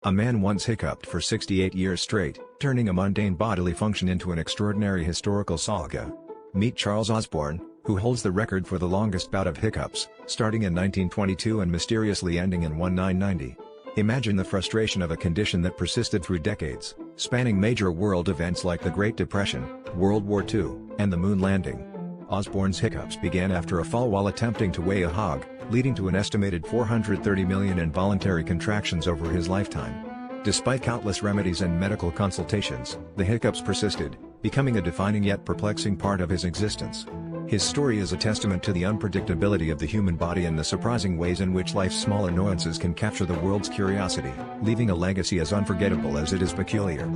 A man once hiccuped for 68 years straight, turning a mundane bodily function into an extraordinary historical saga. Meet Charles Osborne, who holds the record for the longest bout of hiccups, starting in 1922 and mysteriously ending in 1990. Imagine the frustration of a condition that persisted through decades, spanning major world events like the Great Depression, World War II, and the moon landing. Osborne's hiccups began after a fall while attempting to weigh a hog, leading to an estimated 430 million involuntary contractions over his lifetime. Despite countless remedies and medical consultations, the hiccups persisted, becoming a defining yet perplexing part of his existence. His story is a testament to the unpredictability of the human body and the surprising ways in which life's small annoyances can capture the world's curiosity, leaving a legacy as unforgettable as it is peculiar.